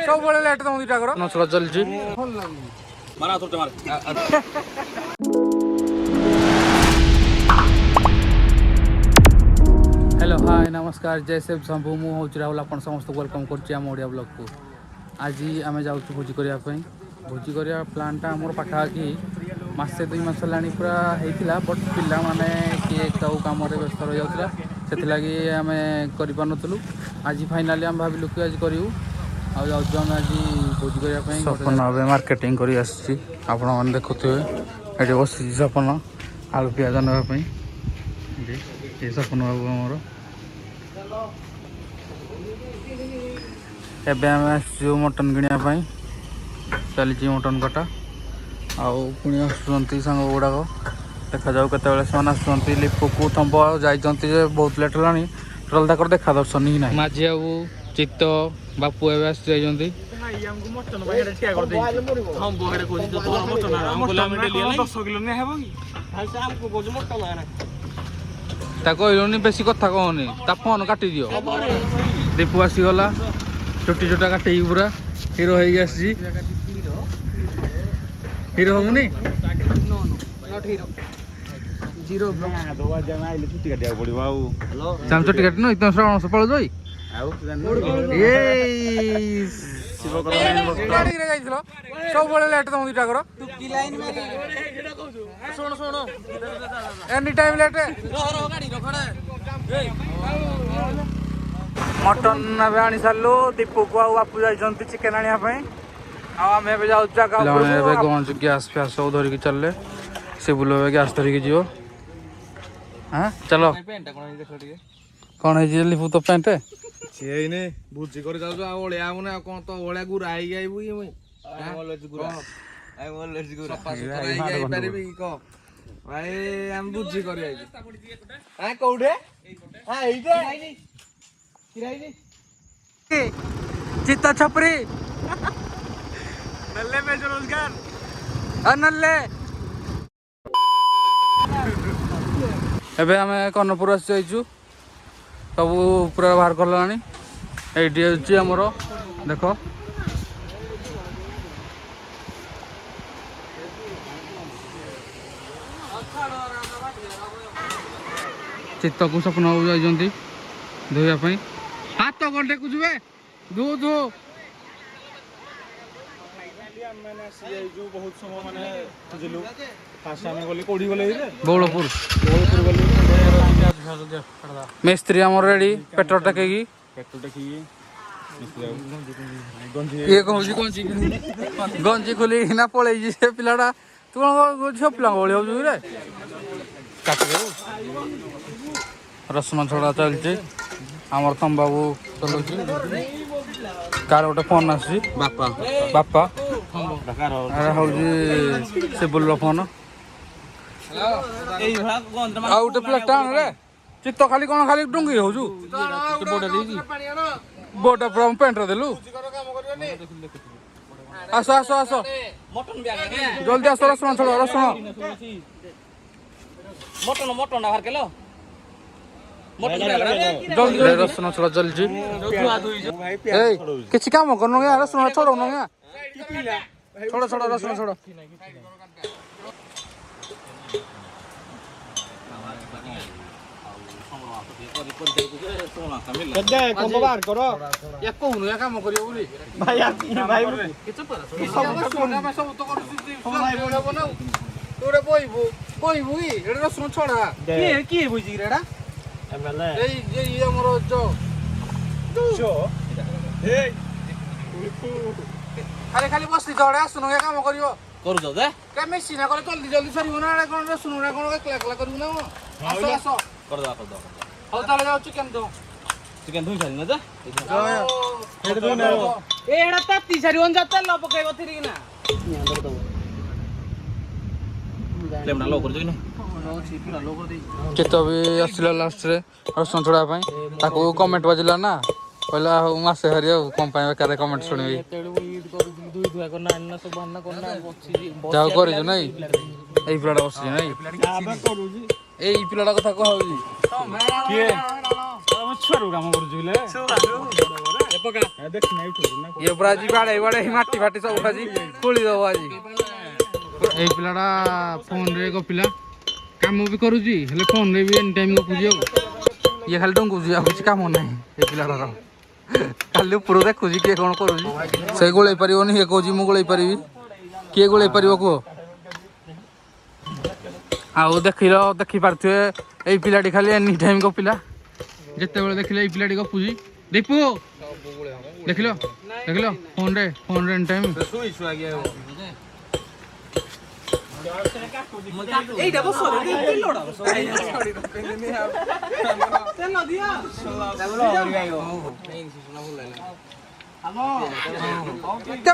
ସବୁବେଳେ ଲେଟ୍ ତମ ଦୁଇଟା କର ନଚଳ ଚାଲିଛି। हेलो हाय नमस्कार जय सेव शंभु मु हूँ राहुल आप समस्त वेलकम करम ओडिया ब्लॉग को। आज आम जाऊँ भोजी करने भोजी करने प्लानटा आम पाखापाखि मसे 2 मास है पूरा होता बट पिला माने किए कौ कम व्यस्त रही जाता से आम करूँ। आज फाइनाली आम भाविलु कि आज करूँ आम आज भोजी करने सपन मार्केटिंग कर देखुए ये बस सपन आलू पिज नापी ये सपन बाबू आमर एबे आम आसु मटन किणापी चली मटन कटा आउ पुणी आसुँच सांग गुड़ाक देखा जाऊ केत से लिपु को थंब जाइए बहुत लेट है टोटाल तक देखा दर्शन ही ना माझी बाबू चित्त बापू एवं आसी कहलुनि बेसी कथा कहनी ता फोन काटी दियो दीपू आसीगला चुटी चुटा काटे पूरा हिरो हो हिरो होनी चुटी काट नु इतना श्रावण से पड़ जाई सब लेट तुम दुटा कर एनी टाइम लेट मटन ए आनी सारू दीपू को बापू जाइए चिकेन आने आम गंज गैस फैस सब धरिकी चलले से बुल गैस धरिकी जीव हाँ चलो कौन है लिपू तो पैंट सीने भोजी कर ओलिया मुने कौन तो ओलिया गुरा आई आइबु कि मुई आई ऑलरेडी गुरा आई पारिबी को भाई हम भोजी कर आइबी हां कोठे हां एइटे किराई चित्ता छपरी नल्ले में जो रोजगार नल्ले एबे आमे कन्नपुर आसी जाइछु सब पूरा बाहर करलानी एटी होची हमर देखो चित्त को सपना हो जाइजंती धोया पई हाथ तो गंडे को जुबे धो धो बहुत समय माने बुझलु फास्ट आमे गली कोडी गले रे बौलपुर गली मिस्त्री आम रेडी पेट्रोल टकेगी ये गंजी खोली ना पलैजी से पिलाटा तू कौन झील पिला भाई रे काट रसुण छड़ा चलती आमर तम बाबू चलाऊ कार गोटे फोन आसी बापा बापा हूँ सिबुल फोन आ गोटे प्लेट आण रे चित्त खाली कौन खाली डुंगी हो बोटा पूरा पेंट देलु आस आस आस जल्दी आस रसुण छड़ रसुण जल्दी रसुण छड़ चलছি किसी काम करनो यार रसुण छोड़ो ना यार छोड़ो छोड़ो रसुण छोड़ो बाहर करो या कहूनु या काम करियो बोली भाई भाई सब तो बनाऊ तोरे बोइबो की एडा रसुण छोड़ा की बुझी रेडा एमएलए ये हमरो जो ए खाली खाली बसली जड़े आसुनु या काम करियो करू दो दे के मेसिन करे जल्दी जल्दी सरियो ना कोन रसुण ना कोन एकला एकला करू ना आसो आसो कर दो हो ताले जाऊ चिकन दो चिकन धुई छाली ना जा हेड दो ना एडा ताती सारी ओन जाता ल पकाइबो थिरि ना लेमना लो कर जोइनो चित्त भी आसला लास्ट रे रसुण छोड़ा ताको कमेंट बजला ना कहला मासे हरि कम बेकार कमेंट शुणी जाओ कर पिलाटा बस पिलाटा कथा कह किए छुआरू काम करू ये पूरा आज बाड़े बाड़े माटी फाटी सब आज खोली दब आज ये पिलाटा फोन रे गपिला काम भी करुची हेले फोन रे भी एनी टाइम गपुची ये खाली डंगुची आ किसी काम नहीं ये पिलाटार खाली ऊपर देखुची किए कौन करुची से गोल पारिबनी ये कहूँ मु गोल पारि किए गोल पार कह आउ देखी पारे यही पिलाटी खाली एनी टाइम गपिला जिते बड़े देखिले यही पिलाटी गपुची दीपू देख लो फोन रे एनी टाइम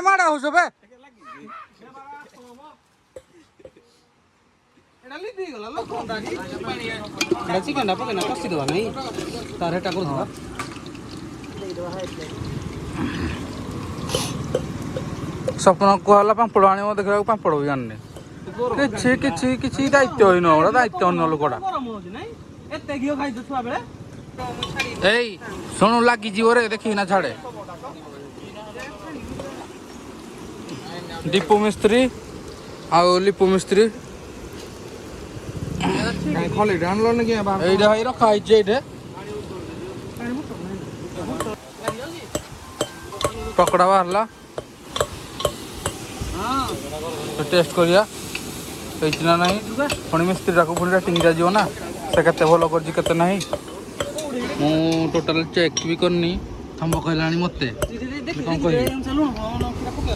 माड़ा हो सब चिकेन पकड़ कषि दबा नहीं तार हेटा कर स्वप्न कहला पापड़ आने देखा पापड़ भी आने किसी दायित्व ही ना दायित्व न लोकटा शुणु लगी रे देखी ना छाड़े दीपू मिस्त्री आउ लिपू मिस्त्री रखा है पकड़ा बाहरला तो टेस्ट करिया ना नहीं पुणी मिस्त्री को पुणी रेटिंग दिया ना से केते भल कर ना मु टोटाल चेक भी करनी थम्ब कहला मत कौन कह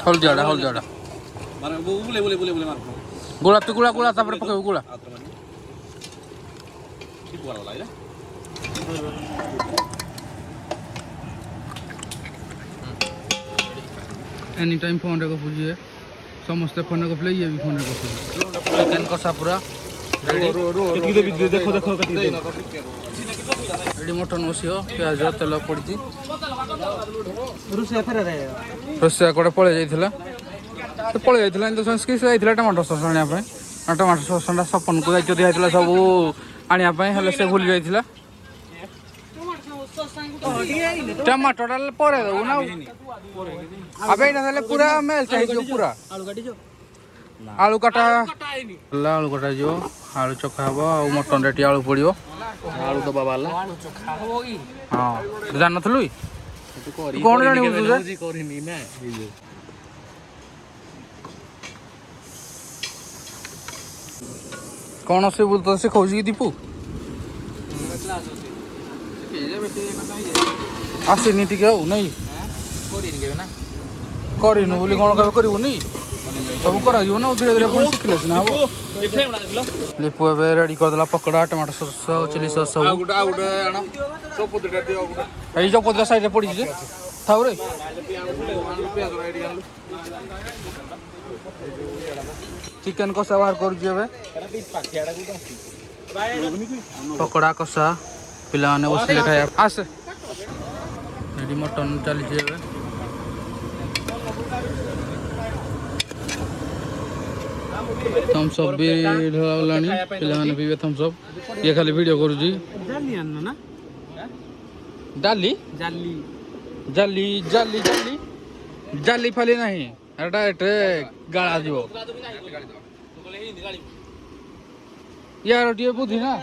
हलजाड़ा गुला तू गुला पकड़ गुला एनी टाइम फोन रे गपुजी समस्ते फोन रे गपले ये भी फोन रे गपुजी चिकन कषा पूरा रेडी मटन बसियो प्याज तेल पड़ी रोषिया कड़े पलि जाइला पलि जाइला संस्कृत जाइला टमाटो सस आने टमाटो सस सपन को दायित्व दिखाई सब आने से भूली जाइला टमाटो पर दबू ना अब ये पूरा मेल चाहिए पूरा आलू काटा आलू कटा जो आलू चखा हम आ मटन रे आलू पड़ो आलू दबा वाला हाँ जान नथलु कौन जानी कौन से बोलता से खोज की दीपू आसनी टी नहीं करन बोली कौन कह करूनी सब कर धीरे धीरे पुणी शिखले सीना हम लिपू ए रेडी करदेला पकड़ा टमाटो सस चिली सस सब चौपतिया साइड पड़ी थाऊ रे चिकेन कषा बाहर कर पकड़ा कषा पिला बसले खाया आस मटन चली थम्सअप भी ढलानी पे पीबे थम्सअप ये खाली वीडियो करूची डाली जाली जाली जाली जाली जाली फाली नहीं डायरेक्ट गाड़ा जीव यार टे बुद्धि ना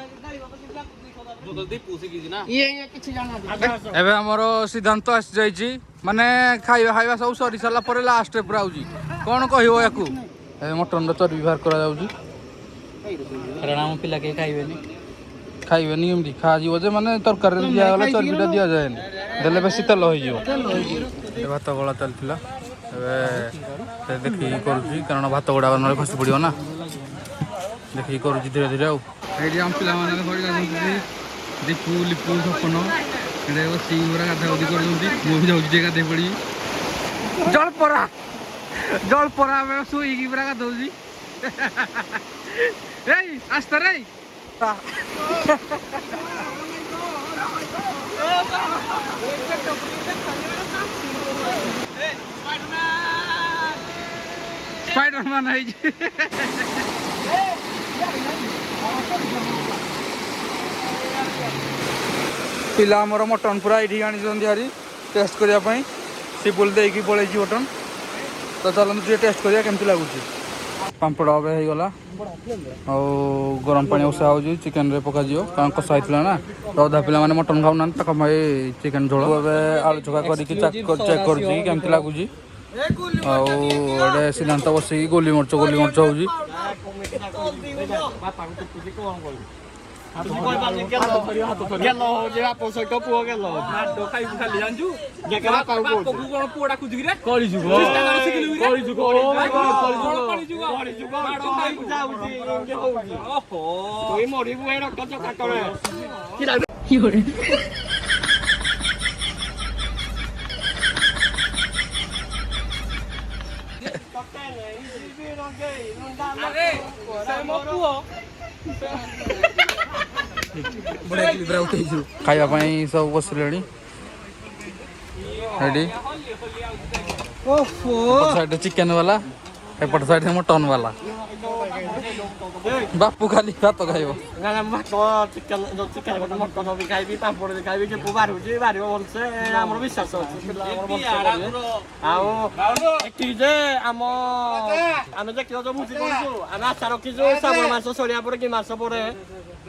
एबे हमर सिद्धांत आसी जाइछि माने खाइबा खाइबा सब सरी साला पर लास्ट पूरा आउजी कोन कहियो याकू मटन चर्बी बाहर करा जाउजी कारण हम पिला के खाइबेनी एमडी खा जीव जे माने तरकारी दिया गला चर्बीटा दिया जाए देले बेसी तेल होई जीव ए भात गला चलथिला एबे देखि करूची कारण भात गुडा नले खसी पड़ियो ना देखि करूची धीरे धीरे आउ एडी हम पिला माने खड़ी जाउची दीपू लिपू सपन एडे बसी पूरा गाधा गाधी कर मु भी जाऊँ गाधे पड़ी जल परा में शुई पूरा गाधी आस्ता रे स्पाइडरमैन है पिला आमर मटन पूरा ये आनी हारी टेस्ट करने सिपुल देकी पड़े बटन तो चलते टेस्ट करिया केमती लगुच पापड़ अबे हो गला और गरम पानी उषा हो चिकेन रे पका कारण कषा होता ना तो अधा पिला मैंने मटन खाऊना चिकेन झोल आलू चका करके चेक करमती लगुच आउ सिद्धांत बसिक गोली मरच हो खावाई सब बसले रेडी साइड चिकेन वाला एपट साइड मटन वाला बापू खाली भात खाइब विश्वास आशा रखीचु श्रावण मास सरिया पर कि मास पर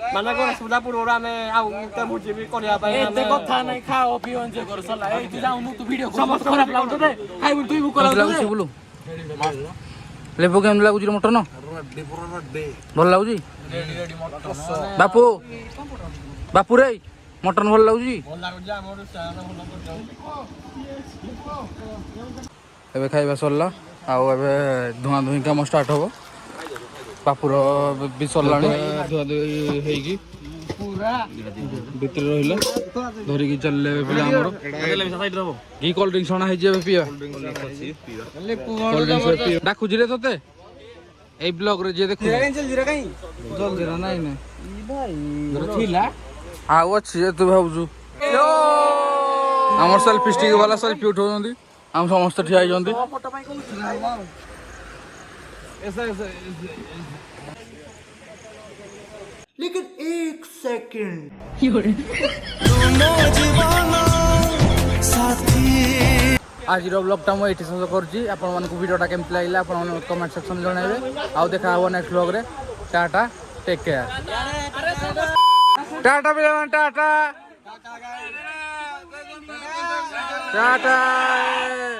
माने गणेश पूजा पूर्व आम भोजी भी करने खाओ पी लेबू केम लगुच मटन भल लगुच बापू बापू रे मटन भल लगुच एबे खाइबा सरला आउ एबे धुआं धुई काम स्टार्ट हो बापूर भी सरला धुआ धुई होगी भितर रहा धरिकी चलले पिला घी कोल्ड ड्रिंक्स अणा पीवा डाकुच रे ते এই ব্লগ রে যে দেখো জলজিরা নাই না আও আছে তু ভাবুছু আমার সেলফি স্টিক वाला সেলফি উঠাউଛନ୍ତି हम समस्त ठिया होइଛନ୍ତି लेकिन एक सेकंड आज ब्लॉगटा मुझे शेष करुँच भिडियोटा केमती लगे आप कमेंट सेक्शन जनइबे आउ देखा हम नेक्स्ट ब्लॉग रे tata take care tata tata Tata